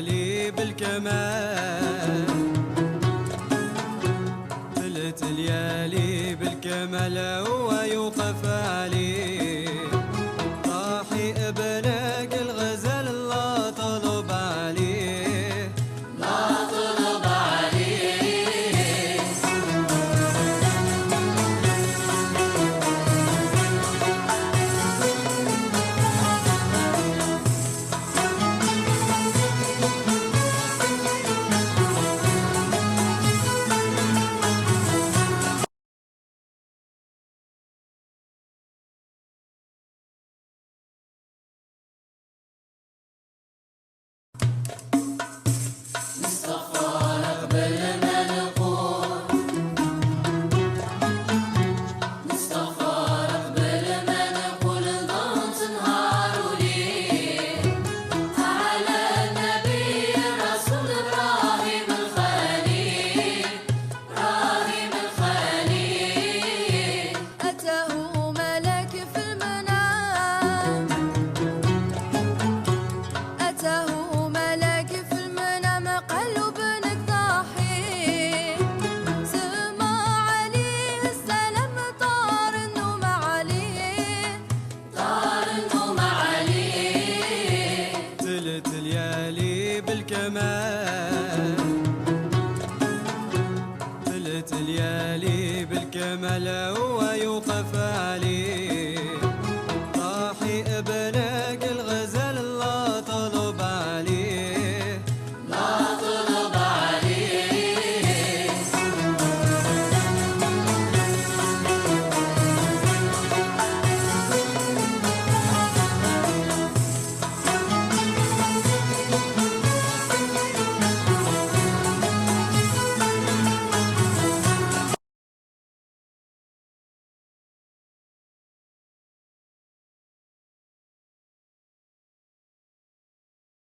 ليالي بالكمال، ثلث ليالي بالكمال ويوقف عليه، طاحي ابنك الغزال الله طلب عليه، لا طلب عليه. نستغفر قبل ما نقول، نستغفر قبل ما نقول، نضل نهار وليل على النبي الرسول إبراهيم الخليل، إبراهيم الخليل. أتاه ملك في المنام، أتاه ملك في المنام، قال له ابنك ضحي، سمع عليه السلام، طار النوم عليه، طار النوم عليه. ثلث ليالي بالكمال، ثلث ليالي بالكمال ويوقف